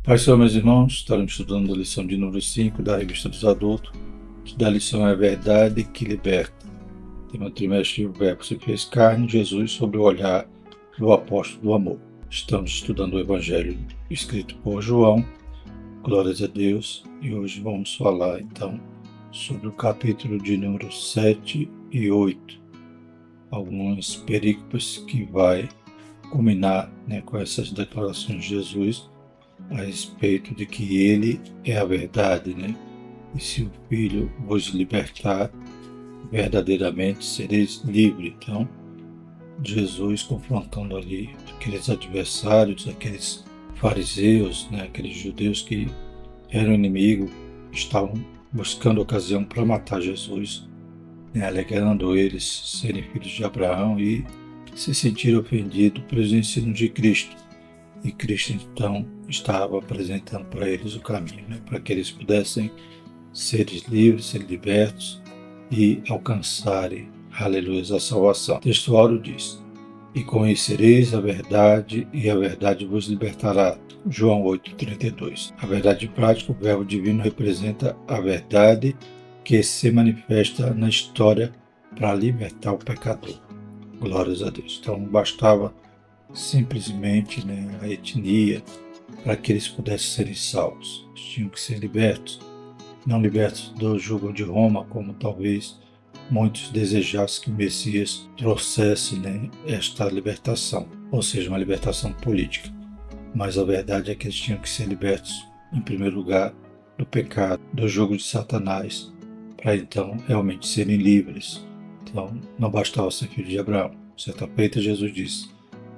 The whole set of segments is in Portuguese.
Pai, Senhor, meus irmãos, estaremos estudando a lição de número 5 da Revista dos Adultos, da lição é a verdade que liberta. Tema trimestre, o verbo se fez carne, Jesus sobre o olhar do apóstolo do amor. Estamos estudando o Evangelho escrito por João, glórias a Deus, e hoje vamos falar então sobre o capítulo de número 7 e 8, algumas perícopes que vai culminar com essas declarações de Jesus a respeito de que ele é a verdade, E se o Filho vos libertar, verdadeiramente sereis livres. Então, Jesus confrontando ali aqueles adversários, aqueles fariseus, aqueles judeus que eram inimigos, estavam buscando ocasião para matar Jesus, alegando eles serem filhos de Abraão e se sentiram ofendidos pelos ensinos de Cristo. E Cristo, então, estava apresentando para eles o caminho, para que eles pudessem ser livres, ser libertos e alcançarem, aleluia, a salvação. O texto áureo diz: e conhecereis a verdade, e a verdade vos libertará. João 8,32. A verdade prática, o verbo divino, representa a verdade que se manifesta na história para libertar o pecador. Glórias a Deus. Então, não bastava simplesmente a etnia para que eles pudessem serem salvos. Eles tinham que ser libertos, não libertos do jugo de Roma, como talvez muitos desejassem que o Messias trouxesse esta libertação, ou seja, uma libertação política. Mas a verdade é que eles tinham que ser libertos, em primeiro lugar, do pecado, do jugo de Satanás, para então realmente serem livres. Então, não bastava ser filho de Abraão. Certa feita, Jesus disse: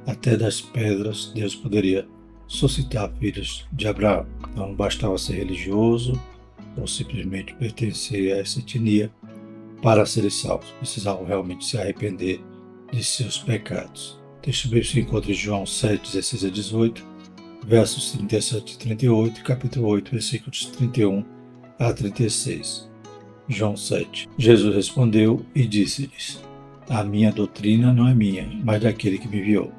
até das pedras Deus poderia suscitar filhos de Abraão. Então não bastava ser religioso ou simplesmente pertencer a essa etnia para serem salvos. Precisavam realmente se arrepender de seus pecados. O texto bíblico se encontra em João 7, 16 a 18, versos 37 e 38, capítulo 8, versículos 31 a 36. João 7. Jesus respondeu e disse-lhes: a minha doutrina não é minha, mas daquele que me enviou.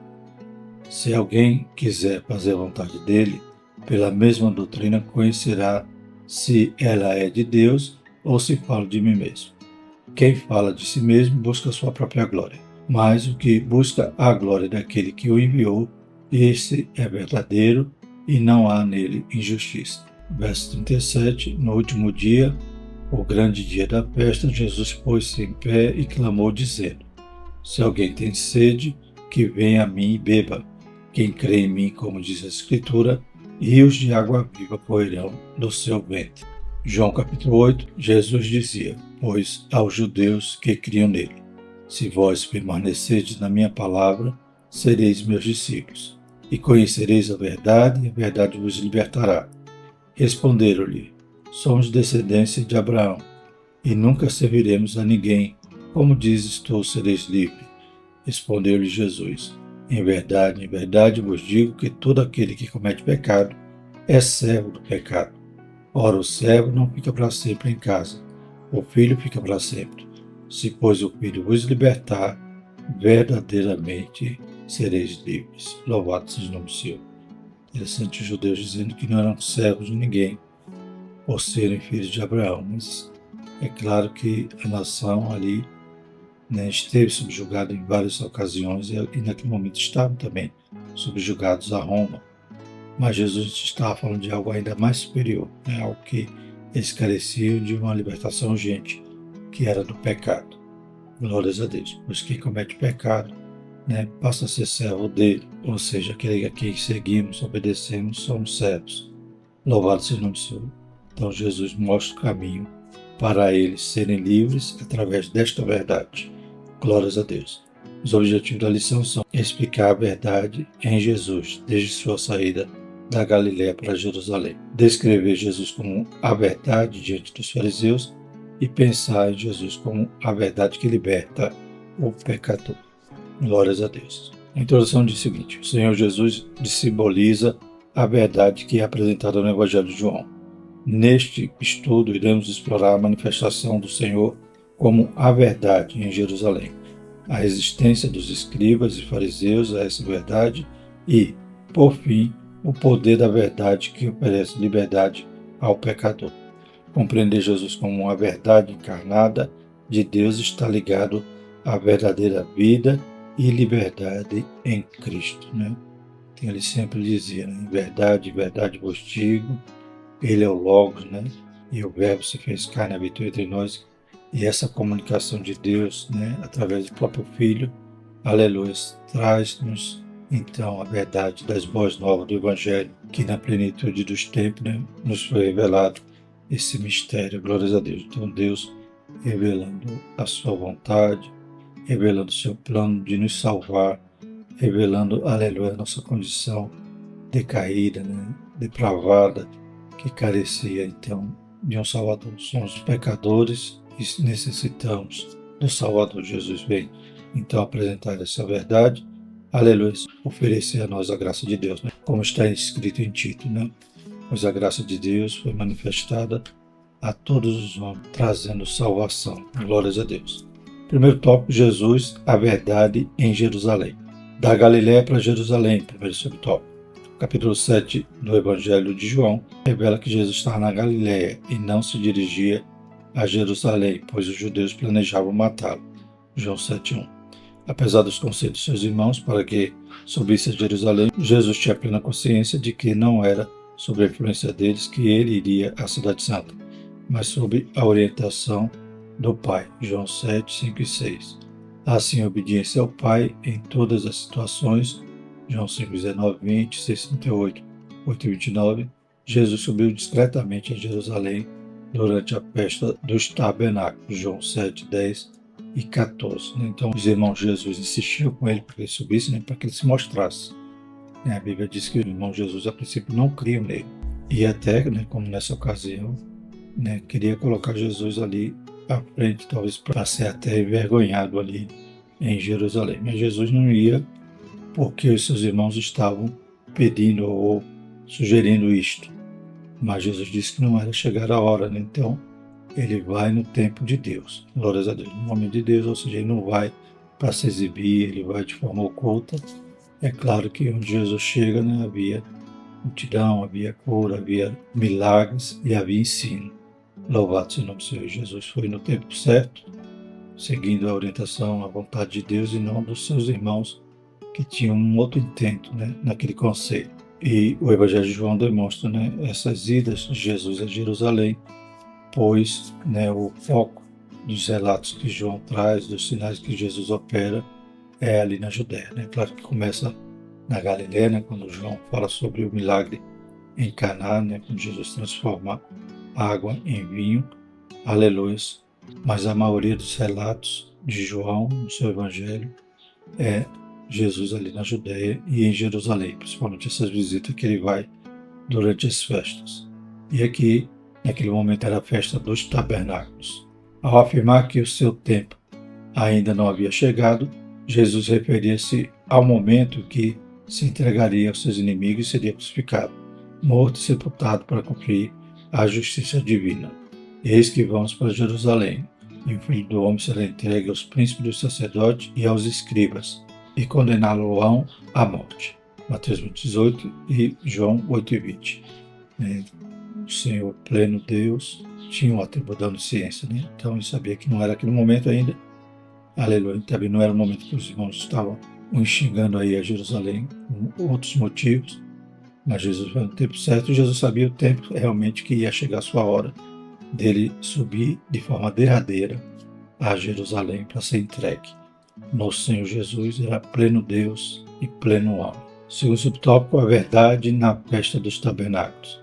Se alguém quiser fazer a vontade dele, pela mesma doutrina conhecerá se ela é de Deus ou se falo de mim mesmo. Quem fala de si mesmo busca a sua própria glória, mas o que busca a glória daquele que o enviou, esse é verdadeiro e não há nele injustiça. Verso 37. No último dia, o grande dia da festa, Jesus pôs-se em pé e clamou, dizendo: se alguém tem sede, que venha a mim e beba. Quem crê em mim, como diz a Escritura, rios de água viva correrão do seu ventre. João capítulo 8, Jesus dizia: pois aos judeus que criam nele: se vós permanecerdes na minha palavra, sereis meus discípulos, e conhecereis a verdade, e a verdade vos libertará. Responderam-lhe: somos descendência de Abraão, e nunca serviremos a ninguém. Como dizes tu, sereis livre? Respondeu-lhe Jesus: em verdade vos digo que todo aquele que comete pecado é servo do pecado. Ora, o servo não fica para sempre em casa, o filho fica para sempre. Se, pois, o filho vos libertar, verdadeiramente sereis livres. Louvado seja o nome do Senhor. Interessante os judeus dizendo que não eram servos de ninguém por serem filhos de Abraão, mas é claro que a nação ali esteve subjugada em várias ocasiões e naquele momento estavam também subjugados a Roma. Mas Jesus estava falando de algo ainda mais superior, algo que eles careciam de uma libertação urgente, que era do pecado. Glórias a Deus. Pois quem comete pecado passa a ser servo dele, ou seja, aquele a quem seguimos, obedecemos, somos servos. Louvado seja o nome do Senhor. Então Jesus mostra o caminho para eles serem livres através desta verdade. Glórias a Deus. Os objetivos da lição são explicar a verdade em Jesus, desde sua saída da Galiléia para Jerusalém, descrever Jesus como a verdade diante dos fariseus e pensar em Jesus como a verdade que liberta o pecador. Glórias a Deus. A introdução diz o seguinte: o Senhor Jesus simboliza a verdade que é apresentada no Evangelho de João. Neste estudo, iremos explorar a manifestação do Senhor como a verdade em Jerusalém, a resistência dos escribas e fariseus a essa verdade e, por fim, o poder da verdade que oferece liberdade ao pecador. Compreender Jesus como uma verdade encarnada de Deus está ligado à verdadeira vida e liberdade em Cristo, né? Ele sempre dizia, né? Em verdade vos digo, ele é o Logos, né? E o Verbo se fez carne e habitou entre nós. E essa comunicação de Deus, né? Através do próprio Filho, aleluia, traz-nos então a verdade das boas novas do Evangelho, que na plenitude dos tempos, né, nos foi revelado esse mistério, glórias a Deus. Então Deus revelando a sua vontade, revelando o seu plano de nos salvar, revelando, aleluia, a nossa condição decaída, né, depravada, que carecia então de um Salvador. Somos pecadores e necessitamos do Salvador. Jesus veio então apresentar essa verdade, aleluia, oferecer a nós a graça de Deus, né? Como está escrito em Tito, né? Pois a graça de Deus foi manifestada a todos os homens, trazendo salvação. Glórias a Deus. Primeiro tópico, Jesus, a verdade em Jerusalém. Da Galiléia para Jerusalém, primeiro subtópico. Capítulo 7 do Evangelho de João revela que Jesus estava na Galiléia e não se dirigia a Jerusalém, pois os judeus planejavam matá-lo. João 7:1. Apesar dos conselhos de seus irmãos para que subisse a Jerusalém, Jesus tinha plena consciência de que não era sob a influência deles que ele iria à Cidade Santa, mas sob a orientação do Pai. João 7, 5 e 6. Assim, a obediência ao Pai em todas as situações. João 5, 19, 20, 6, 38, 8 e 29. Jesus subiu discretamente a Jerusalém durante a festa dos tabernáculos. João 7, 10 e 14. Então, os irmãos de Jesus insistiam com ele para que ele subisse, né, para que ele se mostrasse. A Bíblia diz que os irmãos de Jesus, a princípio, não criam nele. E até, né, como nessa ocasião, né, queria colocar Jesus ali à frente, talvez para ser até envergonhado ali em Jerusalém. Mas Jesus não ia porque os seus irmãos estavam pedindo ou sugerindo isto. Mas Jesus disse que não era chegar a hora, né? Então ele vai no tempo de Deus. Glórias a Deus. No momento de Deus, ou seja, ele não vai para se exibir, ele vai de forma oculta. É claro que onde Jesus chega, né, havia multidão, havia cura, havia milagres e havia ensino. Louvado seja o nome do Senhor. Jesus foi no tempo certo, seguindo a orientação, a vontade de Deus e não dos seus irmãos que tinham um outro intento, né, naquele conselho. E o Evangelho de João demonstra, né, essas idas de Jesus a Jerusalém, pois, né, o foco dos relatos que João traz, dos sinais que Jesus opera, é ali na Judéia. Né? Claro que começa na Galiléia, né, quando João fala sobre o milagre em Caná, né, quando Jesus transforma água em vinho, aleluia. Mas a maioria dos relatos de João, no seu Evangelho, é Jesus ali na Judéia e em Jerusalém, principalmente essas visitas que ele vai durante as festas. E aqui, naquele momento, era a festa dos tabernáculos. Ao afirmar que o seu tempo ainda não havia chegado, Jesus referia-se ao momento que se entregaria aos seus inimigos e seria crucificado, morto e sepultado para cumprir a justiça divina. Eis que vamos para Jerusalém, e o Filho do Homem será entregue aos príncipes dos sacerdotes e aos escribas, e condená-lo-ão à morte. Mateus 18 e João 8:20. O Senhor, pleno Deus, tinha um atributo da onisciência, né? Então ele sabia que não era aquele momento ainda. Aleluia. Também não era o momento que os irmãos estavam xingando aí a Jerusalém, com outros motivos. Mas Jesus foi no tempo certo e Jesus sabia o tempo realmente que ia chegar a sua hora dele subir de forma derradeira a Jerusalém para ser entregue. Nosso Senhor Jesus era pleno Deus e pleno homem. Segundo subtópico, a verdade na festa dos tabernáculos.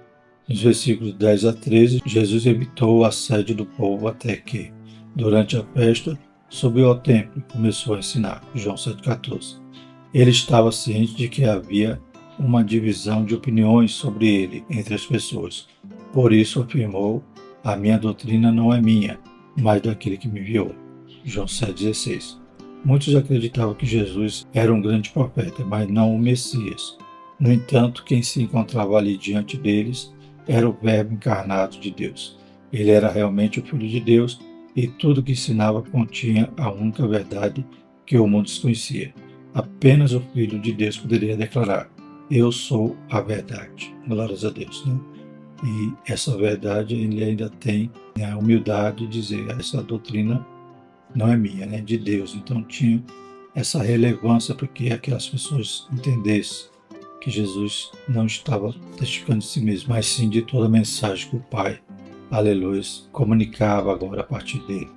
Nos versículos 10 a 13, Jesus evitou o assédio do povo até que, durante a festa, subiu ao templo e começou a ensinar. João 7,14. Ele estava ciente de que havia uma divisão de opiniões sobre ele entre as pessoas. Por isso afirmou: a minha doutrina não é minha, mas daquele que me enviou. João 7,16. Muitos acreditavam que Jesus era um grande profeta, mas não o Messias. No entanto, quem se encontrava ali diante deles era o Verbo encarnado de Deus. Ele era realmente o Filho de Deus e tudo que ensinava continha a única verdade que o mundo desconhecia. Apenas o Filho de Deus poderia declarar: eu sou a verdade. Glórias a Deus, né? E essa verdade ele ainda tem, né, a humildade de dizer: essa doutrina não é minha, é de Deus. Então tinha essa relevância para que aquelas pessoas entendessem que Jesus não estava testificando de si mesmo, mas sim de toda a mensagem que o Pai, aleluia, comunicava agora a partir dele.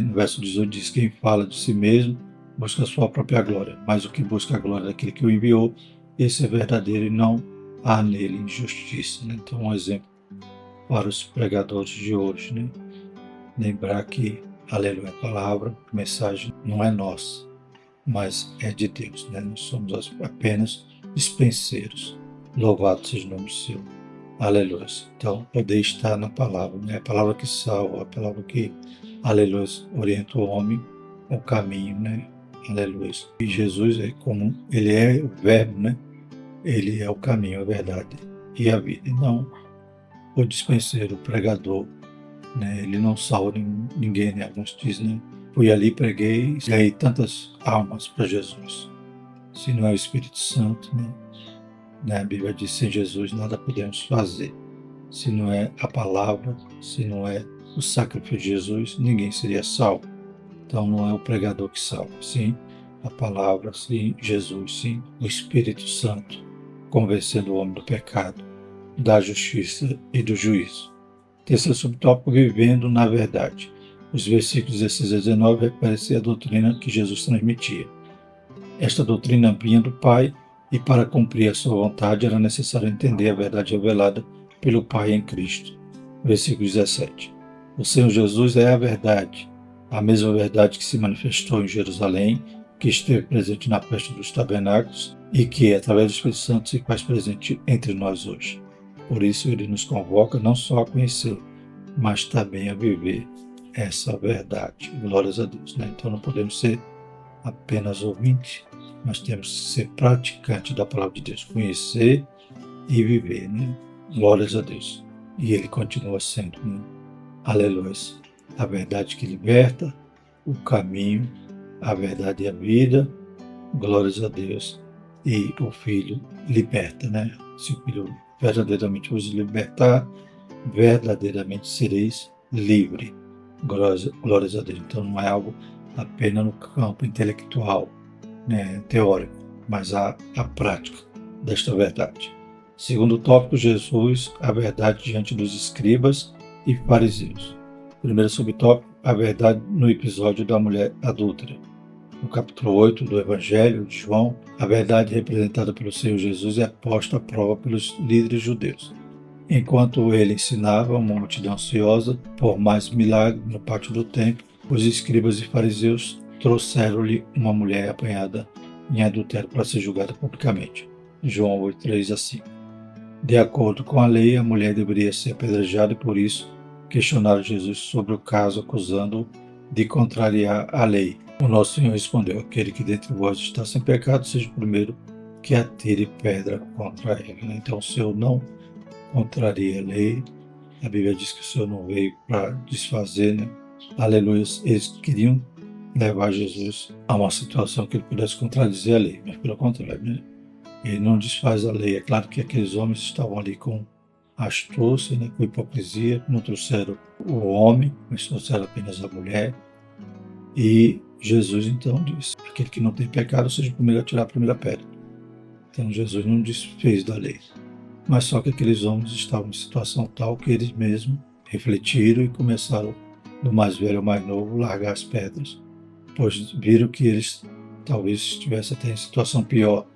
No verso 18 diz: quem fala de si mesmo busca a sua própria glória, mas o que busca a glória daquele que o enviou, esse é verdadeiro e não há nele injustiça. Então, um exemplo para os pregadores de hoje, lembrar que, aleluia, a palavra, a mensagem não é nossa, mas é de Deus. Nós somos apenas dispenseiros. Louvado seja o nome do Senhor. Aleluia. Então, poder estar na palavra, a palavra que salva, a palavra que, aleluia, orienta o homem ao caminho, aleluia. E Jesus é como, ele é o verbo, ele é o caminho, a verdade e a vida. E não o dispenseiro, o pregador, ele não salva ninguém, alguns dizem, fui ali, preguei e ganhei tantas almas para Jesus. Se não é o Espírito Santo, a Bíblia diz: sem Jesus nada podemos fazer. Se não é a palavra, se não é o sacrifício de Jesus, ninguém seria salvo. Então não é o pregador que salva, sim a palavra, sim Jesus, sim o Espírito Santo, convencendo o homem do pecado, da justiça e do juízo. Terceiro subtópico: vivendo na verdade. Os versículos 16 a 19 referem a doutrina que Jesus transmitia. Esta doutrina vinha do Pai, e para cumprir a sua vontade era necessário entender a verdade revelada pelo Pai em Cristo. Versículo 17. O Senhor Jesus é a verdade, a mesma verdade que se manifestou em Jerusalém, que esteve presente na festa dos tabernáculos e que, através do Espírito Santo, se faz presente entre nós hoje. Por isso, ele nos convoca não só a conhecer, mas também a viver essa verdade. Glórias a Deus. Então não podemos ser apenas ouvinte, mas temos que ser praticante da palavra de Deus, conhecer e viver, Glórias a Deus. E ele continua sendo, aleluia, a verdade que liberta, o caminho, a verdade e a vida, glórias a Deus. E o Filho liberta, Se o Filho verdadeiramente vos libertar, verdadeiramente sereis livre. Glórias a Deus. Então não é algo apenas no campo intelectual, teórico, mas a prática desta verdade. Segundo tópico: Jesus, a verdade diante dos escribas e fariseus. Primeiro subtópico: a verdade no episódio da mulher adúltera. No capítulo 8 do Evangelho de João, a verdade representada pelo Senhor Jesus é posta à prova pelos líderes judeus. Enquanto ele ensinava uma multidão ansiosa por mais milagres no pátio do templo, os escribas e fariseus trouxeram-lhe uma mulher apanhada em adultério para ser julgada publicamente. João 8, 3 a 5. De acordo com a lei, a mulher deveria ser apedrejada e por isso questionaram Jesus sobre o caso, acusando-o de contrariar a lei. O nosso Senhor respondeu: aquele que dentre vós está sem pecado, seja o primeiro que atire pedra contra ele. Então o Senhor não contraria a lei. A Bíblia diz que o Senhor não veio para desfazer, Aleluia. Eles queriam levar Jesus a uma situação que ele pudesse contradizer a lei, mas pelo contrário, ele não desfaz a lei. É claro que aqueles homens estavam ali com astúcia, com hipocrisia, não trouxeram o homem, mas trouxeram apenas a mulher. E Jesus então disse: aquele que não tem pecado seja o primeiro a tirar a primeira pedra. Então Jesus não desfez da lei. Mas só que aqueles homens estavam em situação tal que eles mesmos refletiram e começaram, do mais velho ao mais novo, largar as pedras, pois viram que eles talvez estivessem até em situação pior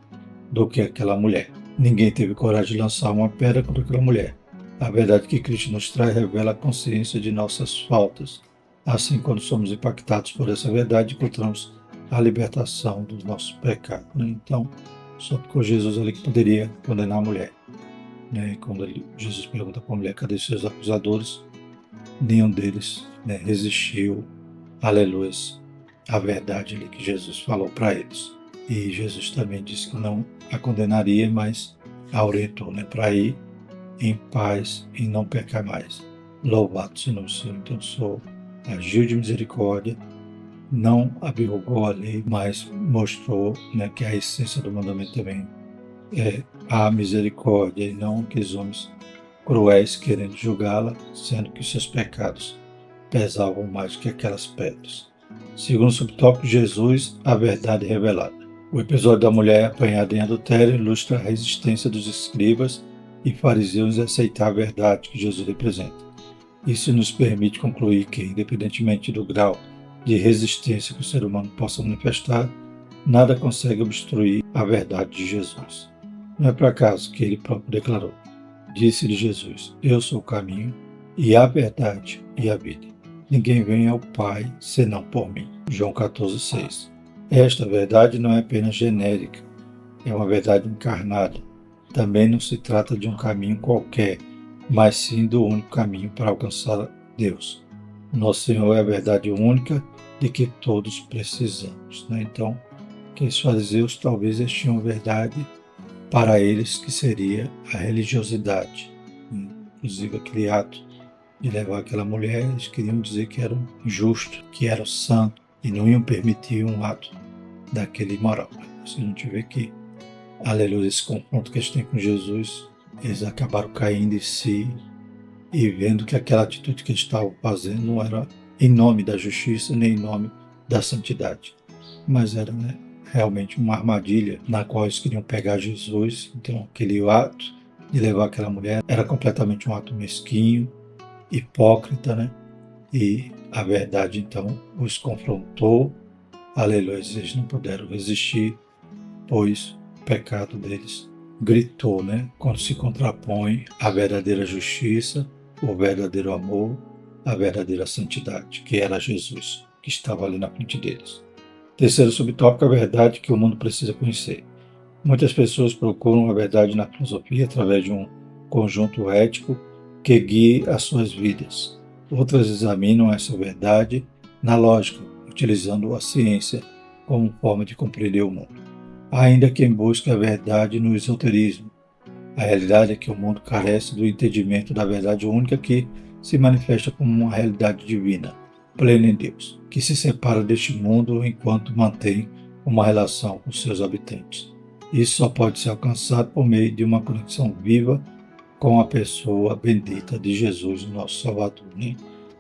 do que aquela mulher. Ninguém teve coragem de lançar uma pedra contra aquela mulher. A verdade que Cristo nos traz revela a consciência de nossas faltas. Assim, quando somos impactados por essa verdade, encontramos a libertação dos nossos pecados. Então, só ficou Jesus ali que poderia condenar a mulher. Quando Jesus pergunta para a mulher: cadê seus acusadores? Nenhum deles resistiu, aleluia, à verdade ali que Jesus falou para eles. E Jesus também disse que não a condenaria, mas a orientou para ir em paz e não pecar mais. Louvado seja o Senhor. Então, o Senhor agiu de misericórdia, não abrogou a lei, mas mostrou que a essência do mandamento também a misericórdia e não aqueles homens cruéis querendo julgá-la, sendo que seus pecados pesavam mais que aquelas pedras. Segundo subtópico, Jesus, a verdade revelada. O episódio da mulher apanhada em adultério ilustra a resistência dos escribas e fariseus em aceitar a verdade que Jesus representa. Isso nos permite concluir que, independentemente do grau de resistência que o ser humano possa manifestar, nada consegue obstruir a verdade de Jesus. Não é por acaso que ele próprio declarou: disse-lhe Jesus, eu sou o caminho e a verdade e a vida. Ninguém vem ao Pai senão por mim. João 14,6. Esta verdade não é apenas genérica, é uma verdade encarnada. Também não se trata de um caminho qualquer, mas sim do único caminho para alcançar Deus. Nosso Senhor é a verdade única de que todos precisamos. Então, que os fariseus talvez eles tinham verdade para eles que seria a religiosidade. Inclusive aquele ato de levar aquela mulher, eles queriam dizer que era justo, que era santo, e não iam permitir um ato daquele imoral. Se a gente vê que, aleluia, esse confronto que eles têm com Jesus, eles acabaram caindo em si e vendo que aquela atitude que eles estavam fazendo não era em nome da justiça, nem em nome da santidade, mas era realmente uma armadilha na qual eles queriam pegar Jesus. Então aquele ato de levar aquela mulher era completamente um ato mesquinho, hipócrita, e a verdade então os confrontou, aleluia, eles não puderam resistir, pois o pecado deles gritou, quando se contrapõe à verdadeira justiça, o verdadeiro amor, a verdadeira santidade, que era Jesus, que estava ali na frente deles. Terceiro subtópico, a verdade que o mundo precisa conhecer. Muitas pessoas procuram a verdade na filosofia através de um conjunto ético que guie as suas vidas. Outras examinam essa verdade na lógica, utilizando a ciência como forma de compreender o mundo. Há ainda quem busque a verdade no esoterismo. A realidade é que o mundo carece do entendimento da verdade única que se manifesta como uma realidade divina, plena em Deus, que se separa deste mundo enquanto mantém uma relação com seus habitantes. Isso só pode ser alcançado por meio de uma conexão viva com a pessoa bendita de Jesus, nosso Salvador.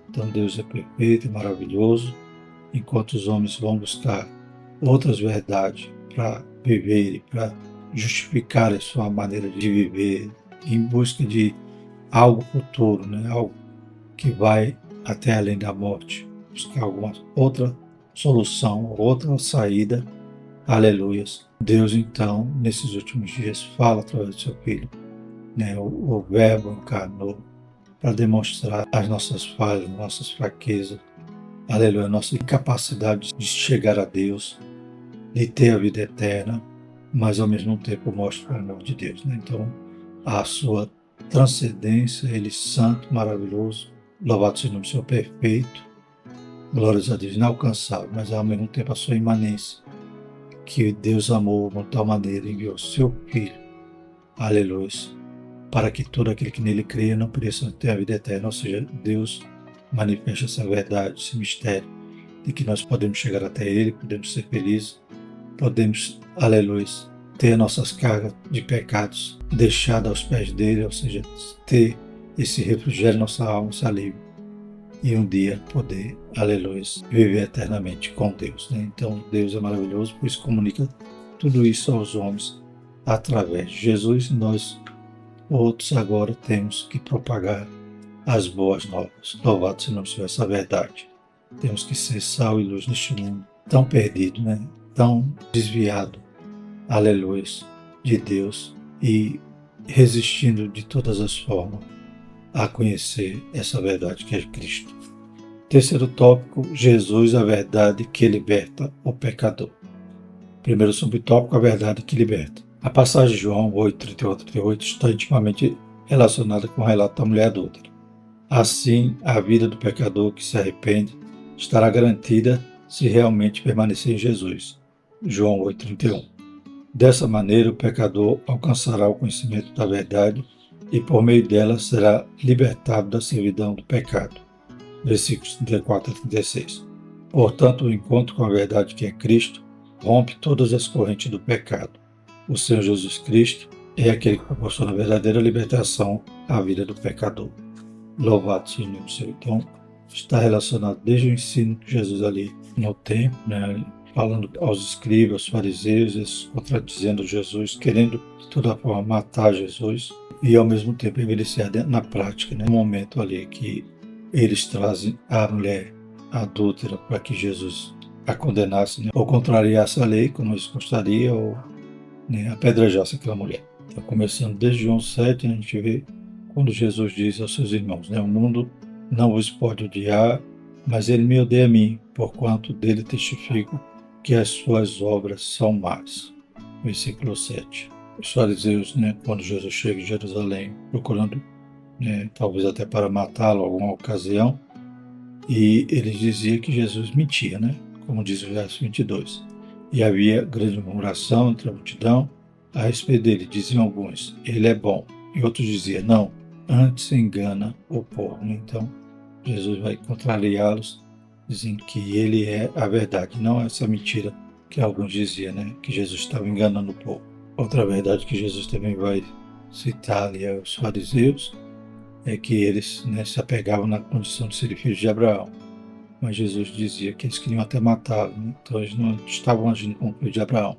Então Deus é perfeito e maravilhoso, enquanto os homens vão buscar outras verdades para viver e para justificar a sua maneira de viver, em busca de algo futuro, algo que vai até além da morte, buscar alguma outra solução, outra saída. Aleluias. Deus, então, nesses últimos dias, fala através do seu Filho. O Verbo encarnou para demonstrar as nossas falhas, nossas fraquezas, aleluia, nossa incapacidade de chegar a Deus, de ter a vida eterna, mas ao mesmo tempo mostra o amor de Deus. Então, a sua transcendência, Ele santo, maravilhoso, louvado seja o nome do Senhor perfeito, glórias a Deus, inalcançável, mas ao mesmo tempo a sua imanência, que Deus amou de tal maneira, enviou seu Filho, aleluia, para que todo aquele que nele creia não pereça, ter a vida eterna. Ou seja, Deus manifesta essa verdade, esse mistério, de que nós podemos chegar até Ele, podemos ser felizes, podemos, aleluia, ter nossas cargas de pecados deixadas aos pés dele, ou seja, ter esse refrigério, nossa alma, esse alívio, e um dia poder, aleluia, viver eternamente com Deus. Então Deus é maravilhoso, por isso comunica tudo isso aos homens através de Jesus. Nós outros agora temos que propagar as boas novas. Louvado seja o nome do Senhor, essa verdade. Temos que ser sal e luz neste mundo tão perdido, tão desviado, aleluia, de Deus, e resistindo de todas as formas a conhecer essa verdade que é Cristo. Terceiro tópico, Jesus, a verdade que liberta o pecador. Primeiro subtópico, a verdade que liberta. A passagem de João 8:38 está intimamente relacionada com o relato da mulher adúltera. Assim, a vida do pecador que se arrepende estará garantida se realmente permanecer em Jesus. João 8:31. Dessa maneira, o pecador alcançará o conhecimento da verdade e por meio dela será libertado da servidão do pecado. Versículos 34 a 36. Portanto, o encontro com a verdade que é Cristo rompe todas as correntes do pecado. O Senhor Jesus Cristo é aquele que proporciona a verdadeira libertação à vida do pecador. Louvado seja o nome do Senhor. Então, está relacionado desde o ensino de Jesus ali no templo, né, falando aos escribas, aos fariseus, eles contradizendo Jesus, querendo de toda forma matar Jesus, e ao mesmo tempo evidenciar na prática, né, no momento ali que eles trazem a mulher adúltera para que Jesus a condenasse, né, ou contrariasse a lei, como eles gostariam, ou, né, apedrejasse aquela mulher. Então, começando desde João 7, a gente vê quando Jesus diz aos seus irmãos, né, o mundo não vos pode odiar, mas ele me odeia a mim, porquanto dele testifico que as suas obras são más. Versículo 7. Os fariseus, né, quando Jesus chega em Jerusalém, procurando, né, talvez até para matá-lo em alguma ocasião, e eles diziam que Jesus mentia, né, como diz o verso 22. E havia grande murmuração entre a multidão a respeito dele. Diziam alguns, ele é bom, e outros diziam, não, antes engana o povo. Então, Jesus vai contrariá-los, dizendo que ele é a verdade, não essa mentira que alguns diziam, né? Que Jesus estava enganando o povo. Outra verdade que Jesus também vai citar ali aos fariseus é que eles, né, se apegavam na condição de serem filhos de Abraão. Mas Jesus dizia que eles queriam até matá-lo, né? Então eles não estavam agindo como filhos de Abraão,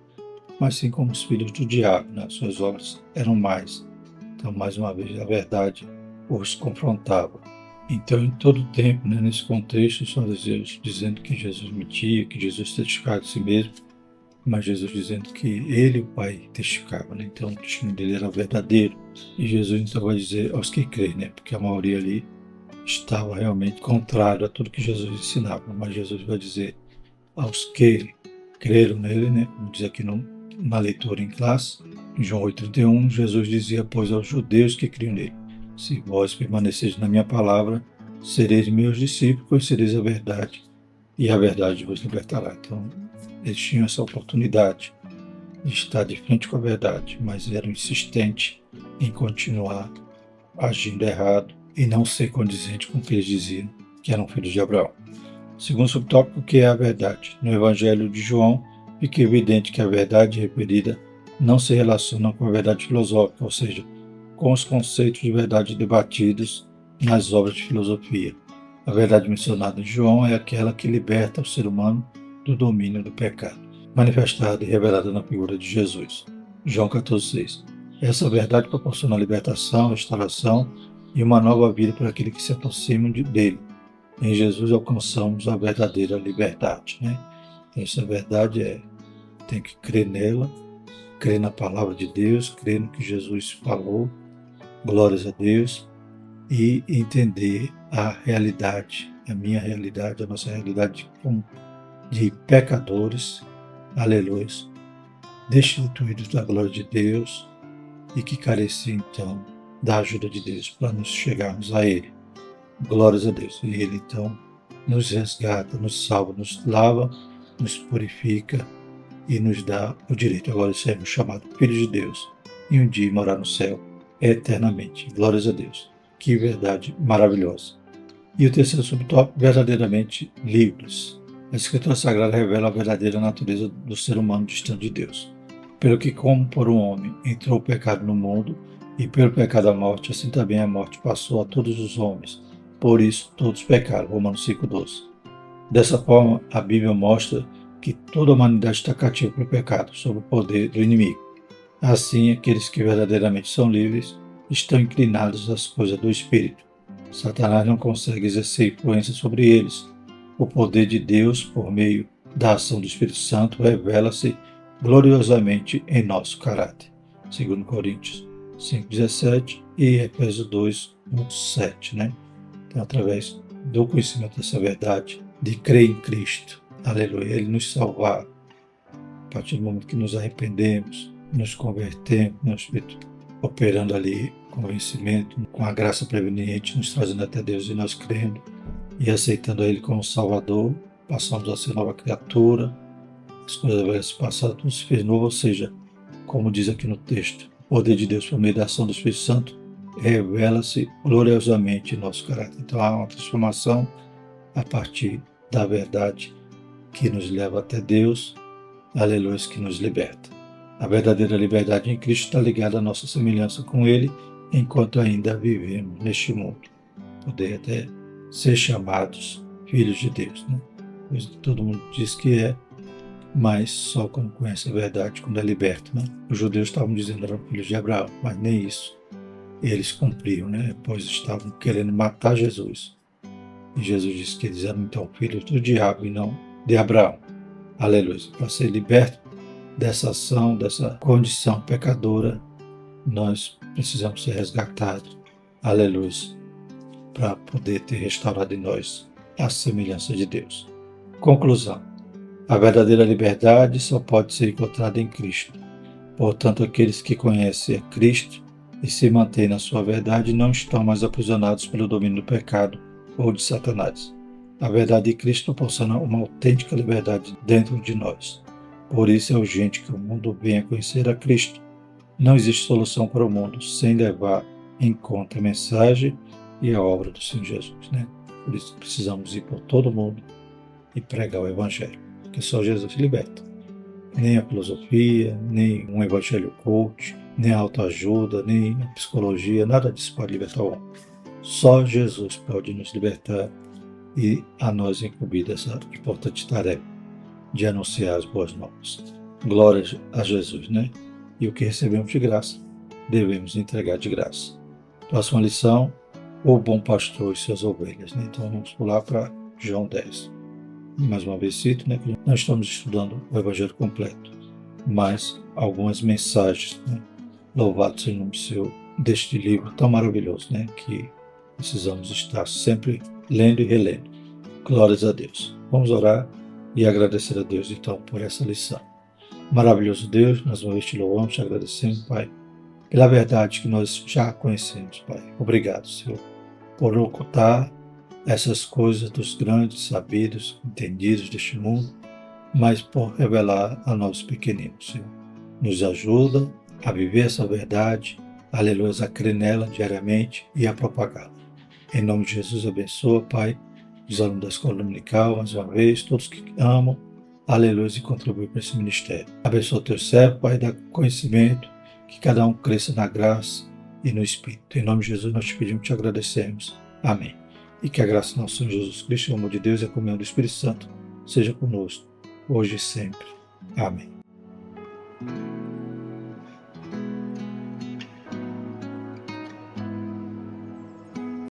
mas sim como os filhos do diabo, né? Suas obras eram mais. Então, mais uma vez, a verdade os confrontava. Então, em todo o tempo, né, nesse contexto, os fariseus dizendo que Jesus mentia, que Jesus testificava de si mesmo, mas Jesus dizendo que ele, o Pai, testificava, né? Então, o testemunho dele era verdadeiro. E Jesus então vai dizer aos que creem, né? Porque a maioria ali estava realmente contrário a tudo que Jesus ensinava, mas Jesus vai dizer aos que creram nele, né? Como diz aqui na leitura em classe, em João 8,31, Jesus dizia, pois, aos judeus que criam nele, se vós permaneceis na minha palavra, sereis meus discípulos, conhecereis a verdade, e a verdade vos libertará. Então, eles tinham essa oportunidade de estar de frente com a verdade, mas eram insistentes em continuar agindo errado e não ser condizente com o que eles diziam, que eram filhos de Abraão. Segundo subtópico, que é a verdade. No Evangelho de João, fica evidente que a verdade referida não se relaciona com a verdade filosófica, ou seja, com os conceitos de verdade debatidos nas obras de filosofia. A verdade mencionada em João é aquela que liberta o ser humano do domínio do pecado, manifestada e revelada na figura de Jesus. João 14,6. Essa verdade proporciona libertação, restauração e uma nova vida para aquele que se aproxima dele. Em Jesus alcançamos a verdadeira liberdade, né? Essa verdade tem que crer nela, crer na palavra de Deus, crer no que Jesus falou, glórias a Deus, e entender a realidade, a minha realidade, a nossa realidade de pecadores, aleluia, destituídos da glória de Deus e que careciam então da ajuda de Deus para nos chegarmos a Ele. Glórias a Deus. E Ele então nos resgata, nos salva, nos lava, nos purifica e nos dá o direito agora de sermos chamados filhos de Deus e um dia morar no céu eternamente. Glórias a Deus. Que verdade maravilhosa. E o terceiro subtópico, verdadeiramente livres. A Escritura Sagrada revela a verdadeira natureza do ser humano distante de Deus. Pelo que, como por um homem entrou o pecado no mundo, e pelo pecado a morte, assim também a morte passou a todos os homens. Por isso, todos pecaram. Romanos 5,12. Dessa forma, a Bíblia mostra que toda a humanidade está cativa pelo pecado, sob o poder do inimigo. Assim, aqueles que verdadeiramente são livres estão inclinados às coisas do Espírito. Satanás não consegue exercer influência sobre eles. O poder de Deus, por meio da ação do Espírito Santo, revela-se gloriosamente em nosso caráter. 2 Coríntios 5,17 e Efésios 2,7, né? Então, através do conhecimento dessa verdade, de crer em Cristo, aleluia, Ele nos salvar, a partir do momento que nos arrependemos, nos convertemos, no Espírito operando ali, convencimento, com a graça preveniente, nos trazendo até Deus e nós crendo e aceitando a Ele como Salvador, passamos a ser nova criatura, as coisas velhas passaram, tudo se fez novo, ou seja, como diz aqui no texto, o poder de Deus por meio da ação do Espírito Santo revela-se gloriosamente em nosso caráter. Então há uma transformação a partir da verdade que nos leva até Deus, aleluia, que nos liberta. A verdadeira liberdade em Cristo está ligada à nossa semelhança com Ele enquanto ainda vivemos neste mundo. Poder até ser chamados filhos de Deus, né? Pois todo mundo diz que é, mas só quando conhece a verdade, quando é liberto, né? Os judeus estavam dizendo que eram filhos de Abraão, mas nem isso eles cumpriam, né? Pois estavam querendo matar Jesus. E Jesus disse que eles eram então filhos do diabo e não de Abraão. Aleluia. Para ser liberto dessa ação, dessa condição pecadora, nós precisamos ser resgatados. Aleluia. Para poder ter restaurado em nós a semelhança de Deus. Conclusão. A verdadeira liberdade só pode ser encontrada em Cristo. Portanto, aqueles que conhecem a Cristo e se mantêm na sua verdade não estão mais aprisionados pelo domínio do pecado ou de Satanás. A verdade de Cristo proporciona uma autêntica liberdade dentro de nós. Por isso é urgente que o mundo venha conhecer a Cristo. Não existe solução para o mundo sem levar em conta a mensagem e a obra do Senhor Jesus, né? Por isso precisamos ir por todo mundo e pregar o Evangelho, porque só Jesus liberta. Nem a filosofia, nem um evangelho coach, nem a autoajuda, nem a psicologia, nada disso pode libertar o homem. Só Jesus pode nos libertar e a nós incumbida essa importante tarefa de anunciar as boas novas. Glória a Jesus, né? E o que recebemos de graça, devemos entregar de graça. Próxima lição, o bom pastor e suas ovelhas, né? Então vamos pular para João 10. Mais uma vez cito, né, que nós estamos estudando o Evangelho completo, mas algumas mensagens, né? Louvado seja o nome seu, deste livro tão maravilhoso, né, que precisamos estar sempre lendo e relendo. Glórias a Deus. Vamos orar e agradecer a Deus, então, por essa lição. Maravilhoso Deus, mais uma vez te louvamos, te agradecemos, Pai, pela verdade que nós já conhecemos, Pai. Obrigado, Senhor, por ocultar essas coisas dos grandes, sabidos, entendidos deste mundo, mas por revelar a nós pequeninos, Senhor. Nos ajuda a viver essa verdade, aleluia, a crer nela diariamente e a propagá-la. Em nome de Jesus, abençoa, Pai, os alunos da escola dominical, mais uma vez, todos que amam, aleluia, e contribuem para esse ministério. Abençoa o teu servo, Pai, dá conhecimento, que cada um cresça na graça e no Espírito. Em nome de Jesus, nós te pedimos e te agradecemos. Amém. E que a graça do nosso Senhor Jesus Cristo, o amor de Deus e a comunhão do Espírito Santo seja conosco, hoje e sempre. Amém.